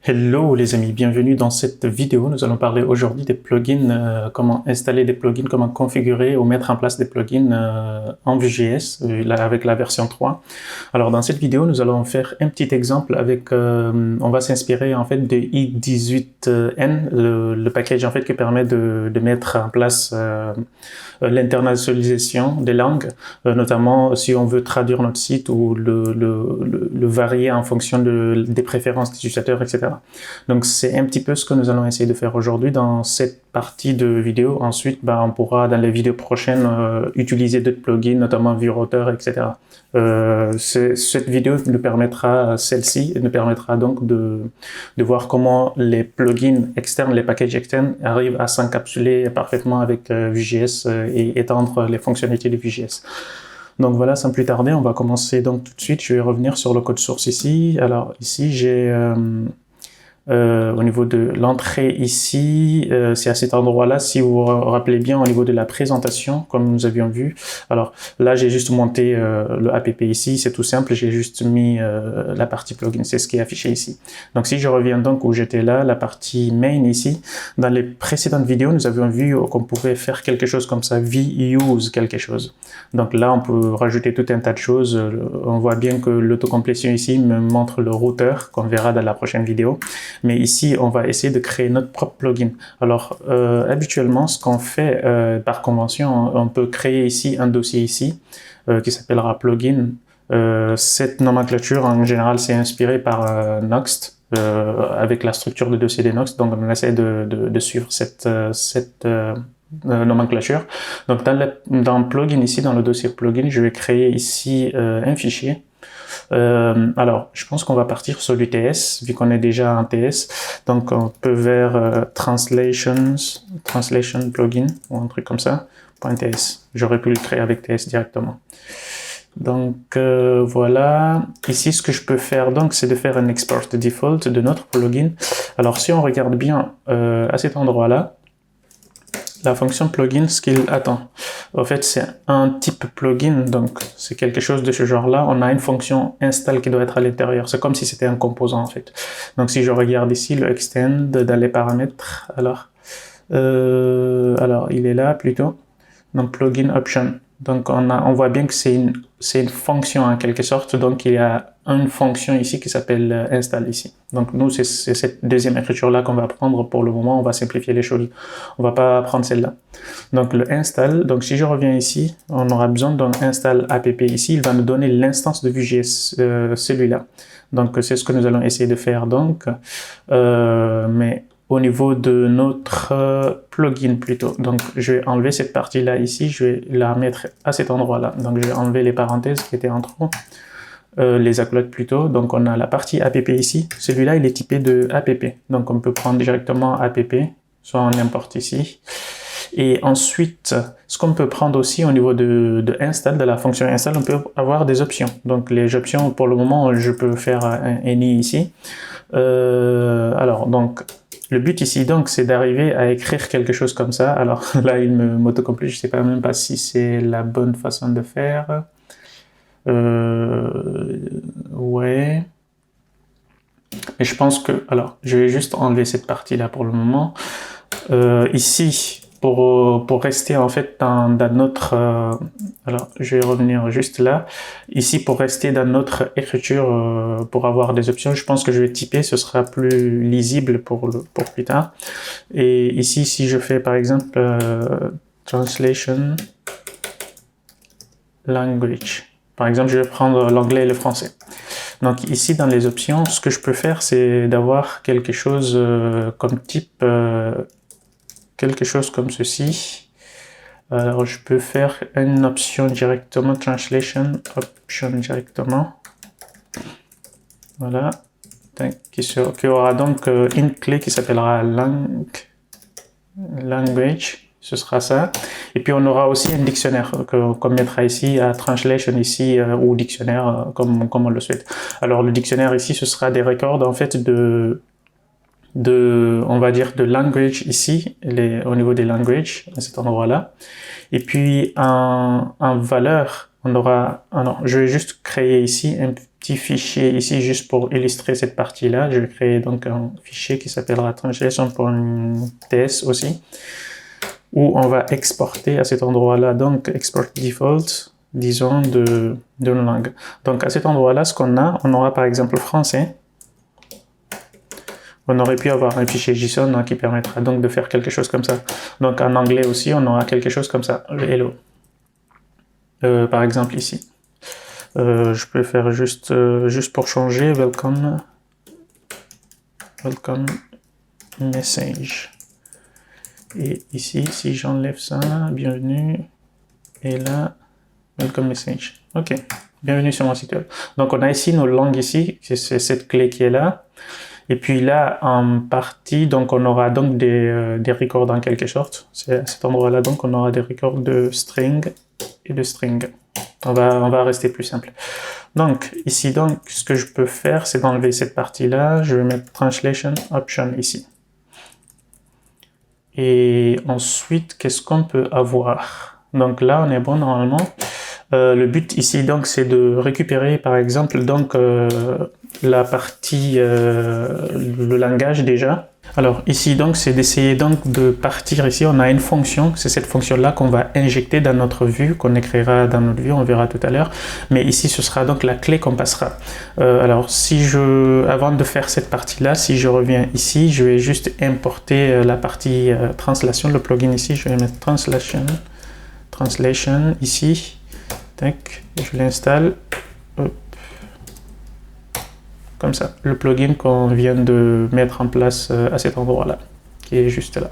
Hello les amis, bienvenue dans cette vidéo. Nous allons parler aujourd'hui des plugins, comment installer des plugins, comment configurer ou mettre en place des plugins en Vue.js avec la version 3. Alors dans cette vidéo, nous allons faire un petit exemple avec, on va s'inspirer en fait de i18n, le package en fait qui permet de mettre en place l'internationalisation des langues, notamment si on veut traduire notre site ou le varier en fonction des préférences des utilisateurs, etc. Donc c'est un petit peu ce que nous allons essayer de faire aujourd'hui dans cette partie de vidéo. Ensuite, on pourra dans les vidéos prochaines utiliser d'autres plugins, notamment Vue Router, etc. Cette vidéo nous permettra, celle-ci nous permettra donc de voir comment les plugins externes, les packages externes arrivent à s'encapsuler parfaitement avec Vue.js et étendre les fonctionnalités de Vue.js. Donc voilà, sans plus tarder, on va commencer donc tout de suite. Je vais revenir sur le code source ici. Alors ici, j'ai au niveau de l'entrée ici, c'est à cet endroit-là, si vous vous rappelez bien, au niveau de la présentation, comme nous avions vu. Alors là, j'ai juste monté le app ici, c'est tout simple, j'ai juste mis la partie plugin, c'est ce qui est affiché ici. Donc si je reviens donc où j'étais là, la partie main ici, dans les précédentes vidéos, nous avions vu qu'on pouvait faire quelque chose comme ça, use quelque chose. Donc là, on peut rajouter tout un tas de choses. On voit bien que l'autocomplétion ici me montre le routeur, qu'on verra dans la prochaine vidéo. Mais ici, on va essayer de créer notre propre plugin. Alors, habituellement, ce qu'on fait par convention, on peut créer ici un dossier ici qui s'appellera plugin. Cette nomenclature, en général, c'est inspiré par Noxt, avec la structure de dossier des Noxt. Donc, on essaie de suivre cette nomenclature. Donc, dans plugin ici, dans le dossier plugin, je vais créer ici un fichier. Alors, je pense qu'on va partir sur l'UTS, vu qu'on est déjà en TS. Donc, on peut vers translation plugin, ou un truc comme ça, .ts. J'aurais pu le créer avec TS directement. Donc, voilà. Ici, ce que je peux faire, donc, c'est de faire un export default de notre plugin. Alors, si on regarde bien à cet endroit-là, la fonction plugin, ce qu'il attend. En fait, c'est un type plugin, donc c'est quelque chose de ce genre-là. On a une fonction install qui doit être à l'intérieur. C'est comme si c'était un composant, en fait. Donc, si je regarde ici, le extend dans les paramètres, alors il est là plutôt. Donc, plugin option. Donc, on voit bien que c'est une fonction en quelque sorte. Donc, il y a une fonction ici qui s'appelle install ici. Donc, nous, c'est cette deuxième écriture-là qu'on va prendre pour le moment. On va simplifier les choses. On va pas prendre celle-là. Donc, le install. Donc, si je reviens ici, on aura besoin d'un install app ici. Il va nous donner l'instance de Vue.js, celui-là. Donc, c'est ce que nous allons essayer de faire. Donc, mais au niveau de notre plugin plutôt. Donc, je vais enlever cette partie-là ici, je vais la mettre à cet endroit-là. Donc, je vais enlever les parenthèses qui étaient en trop, les accolades plutôt. Donc, on a la partie app ici. Celui-là, il est typé de app. Donc, on peut prendre directement app, soit on l'importe ici. Et ensuite, ce qu'on peut prendre aussi au niveau de install, de la fonction install, on peut avoir des options. Donc, les options, pour le moment, je peux faire un any ici. Alors, donc, le but ici, donc, c'est d'arriver à écrire quelque chose comme ça. Alors là, il m'autocomplète, je ne sais pas même pas si c'est la bonne façon de faire. Ouais. Mais je pense que... Alors, je vais juste enlever cette partie-là pour le moment. Ici, pour rester en fait dans notre... alors, je vais revenir juste là. Ici, pour rester dans notre écriture, pour avoir des options, je pense que je vais typer, ce sera plus lisible pour plus tard. Et ici, si je fais par exemple translation language, par exemple, je vais prendre l'anglais et le français. Donc ici, dans les options, ce que je peux faire, c'est d'avoir quelque chose comme type... quelque chose comme ceci. Alors, je peux faire une option directement, translation option directement. Voilà. Qui aura donc une clé qui s'appellera language. Ce sera ça. Et puis, on aura aussi un dictionnaire qu'on mettra ici, à translation ici, ou dictionnaire, comme on le souhaite. Alors, le dictionnaire ici, ce sera des records, en fait, on va dire de language ici, au niveau des languages, à cet endroit-là. Et puis, en valeur, on aura, je vais juste créer ici un petit fichier ici juste pour illustrer cette partie-là. Je vais créer donc un fichier qui s'appellera translation.ts aussi, où on va exporter à cet endroit-là, donc export default, disons, de nos langues. Donc à cet endroit-là, ce qu'on a, on aura par exemple français. On aurait pu avoir un fichier JSON qui permettra donc de faire quelque chose comme ça. Donc en anglais aussi, on aura quelque chose comme ça, le hello. Par exemple ici. Je peux faire juste pour changer, welcome message. Et ici, si j'enlève ça, bienvenue, et là, welcome message. Ok, bienvenue sur mon site web. Donc on a ici nos langues ici, c'est cette clé qui est là. Et puis là, en partie, donc on aura donc des records en quelque sorte. C'est à cet endroit-là, donc on aura des records de string et de string. On va rester plus simple. Donc ici, donc ce que je peux faire, c'est d'enlever cette partie-là. Je vais mettre translation option ici. Et ensuite, qu'est-ce qu'on peut avoir? Donc là, on est bon normalement. Le but ici, donc, c'est de récupérer, par exemple, donc la partie, le langage déjà. Alors ici, donc, c'est d'essayer donc de partir ici. On a une fonction, c'est cette fonction-là qu'on va injecter dans notre vue, qu'on écrira dans notre vue, on verra tout à l'heure. Mais ici, ce sera donc la clé qu'on passera. Alors, avant de faire cette partie-là, si je reviens ici, je vais juste importer la partie translation, le plugin ici. Je vais mettre translation ici. Tac, je l'installe. Comme ça, le plugin qu'on vient de mettre en place à cet endroit-là, qui est juste là.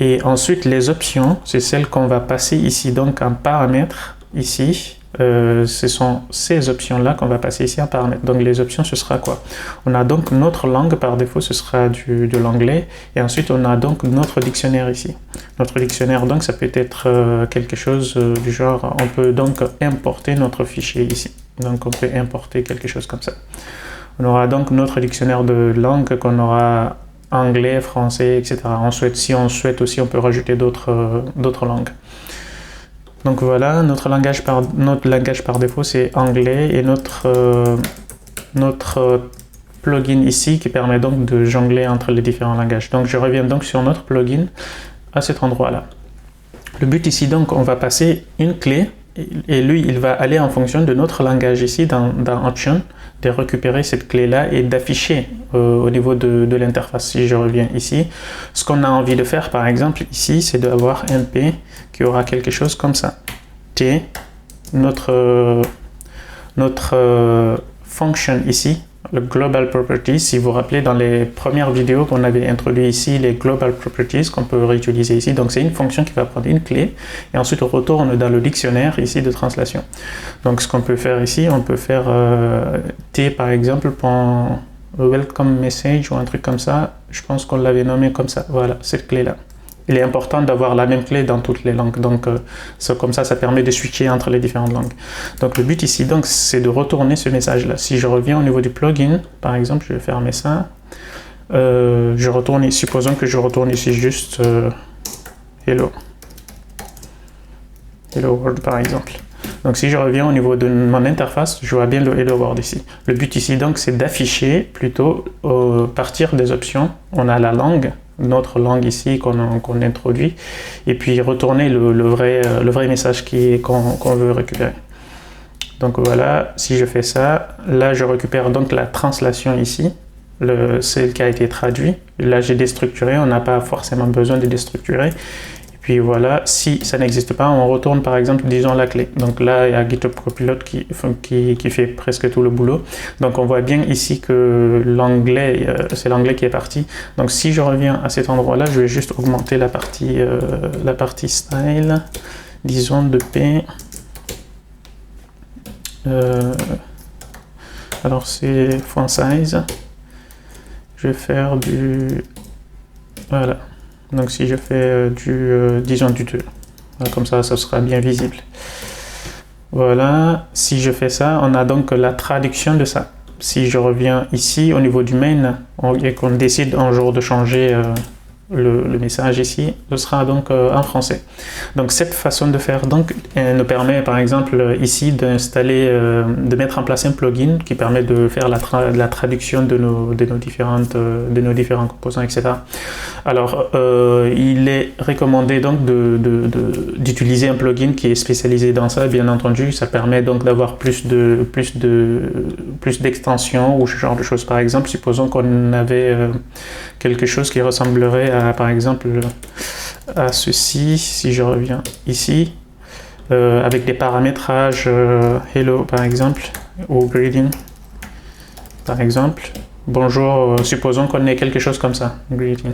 Et ensuite, les options, c'est celles qu'on va passer ici, donc en paramètres, ici. Ce sont ces options-là qu'on va passer ici en paramètres. Donc les options, ce sera quoi? On a donc notre langue, par défaut, ce sera de l'anglais. Et ensuite, on a donc notre dictionnaire ici. Notre dictionnaire, donc, ça peut être quelque chose du genre, on peut donc importer notre fichier ici. Donc on peut importer quelque chose comme ça. On aura donc notre dictionnaire de langue qu'on aura anglais, français, etc. Si on souhaite aussi, on peut rajouter d'autres langues. Donc voilà, notre langage par défaut, c'est anglais, et notre plugin ici qui permet donc de jongler entre les différents langages. Donc je reviens donc sur notre plugin à cet endroit-là. Le but ici, donc, on va passer une clé, et lui, il va aller en fonction de notre langage ici dans Option, de récupérer cette clé-là et d'afficher au niveau de l'interface. Si je reviens ici, ce qu'on a envie de faire, par exemple, ici, c'est d'avoir un P qui aura quelque chose comme ça. T, notre function ici, le Global Properties. Si vous vous rappelez, dans les premières vidéos qu'on avait introduit ici, les Global Properties qu'on peut réutiliser ici. Donc c'est une fonction qui va prendre une clé et ensuite on retourne dans le dictionnaire ici de translation. Donc ce qu'on peut faire ici, on peut faire T par exemple pour welcome message ou un truc comme ça. Je pense qu'on l'avait nommé comme ça. Voilà, cette clé-là. Il est important d'avoir la même clé dans toutes les langues, donc comme ça permet de switcher entre les différentes langues. Donc le but ici, donc, c'est de retourner ce message-là. Si je reviens au niveau du plugin, par exemple, je vais fermer ça. Je retourne ici, supposons que je retourne ici juste hello world par exemple. Donc si je reviens au niveau de mon interface, je vois bien le hello world ici. Le but ici, donc, c'est d'afficher plutôt partir des options. On a la langue, notre langue ici qu'on introduit, et puis retourner le vrai message qu'on veut récupérer. Donc voilà, si je fais ça, là je récupère donc la translation ici, celle qui a été traduite. Là j'ai déstructuré, on n'a pas forcément besoin de déstructurer. Et puis voilà, si ça n'existe pas, on retourne par exemple, disons, la clé. Donc là, il y a GitHub Copilot qui fait presque tout le boulot. Donc on voit bien ici que l'anglais, c'est l'anglais qui est parti. Donc si je reviens à cet endroit-là, je vais juste augmenter la partie style, disons de P. Alors c'est font size. Je vais faire du... Voilà. Donc si je fais disons du 2, comme ça sera bien visible. Voilà, si je fais ça, on a donc la traduction de ça. Si je reviens ici au niveau du main et qu'on décide un jour de changer le message ici, ce sera donc en français. Donc cette façon de faire donc nous permet par exemple ici d'installer, de mettre en place un plugin qui permet de faire la traduction de nos différents composants, etc. Alors il est recommandé donc d'utiliser un plugin qui est spécialisé dans ça, bien entendu. Ça permet donc d'avoir plus d'extensions ou ce genre de choses. Par exemple, supposons qu'on avait quelque chose qui ressemblerait à, par exemple, à ceci, si je reviens ici, avec des paramétrages hello par exemple, ou greeting par exemple. Bonjour, supposons qu'on ait quelque chose comme ça, greeting.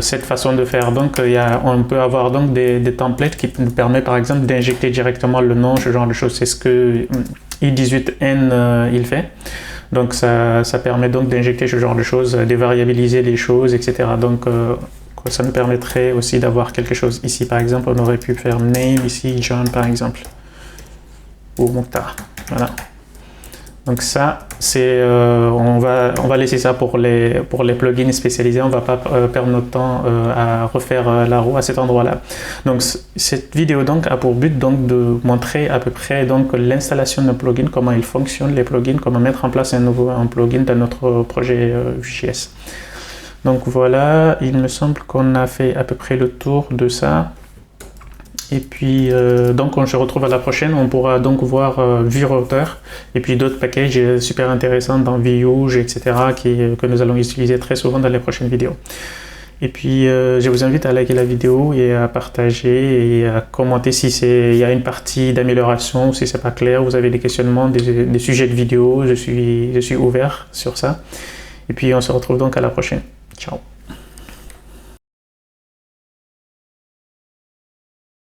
Cette façon de faire, donc on peut avoir donc des templates qui nous permettent par exemple d'injecter directement le nom, ce genre de choses. C'est ce que i18n il fait. Donc ça permet donc d'injecter ce genre de choses, de variabiliser les choses, etc. Donc ça nous permettrait aussi d'avoir quelque chose ici. Par exemple, on aurait pu faire name ici, John par exemple, ou Mokhtar. Voilà. Donc ça, c'est on va laisser ça pour les plugins spécialisés. On va pas perdre notre temps à refaire la roue à cet endroit-là. Donc cette vidéo donc a pour but donc de montrer à peu près donc l'installation d'un plugin, comment il fonctionne les plugins, comment mettre en place un plugin dans notre projet Vue.js. Donc voilà, il me semble qu'on a fait à peu près le tour de ça. Et puis, donc on se retrouve à la prochaine, on pourra donc voir Vue Router et puis d'autres packages super intéressants dans Vue, etc. que nous allons utiliser très souvent dans les prochaines vidéos. Et puis, je vous invite à liker la vidéo et à partager et à commenter si il y a une partie d'amélioration, si c'est pas clair, vous avez des questionnements, des sujets de vidéo, je suis ouvert sur ça. Et puis, on se retrouve donc à la prochaine. Ciao.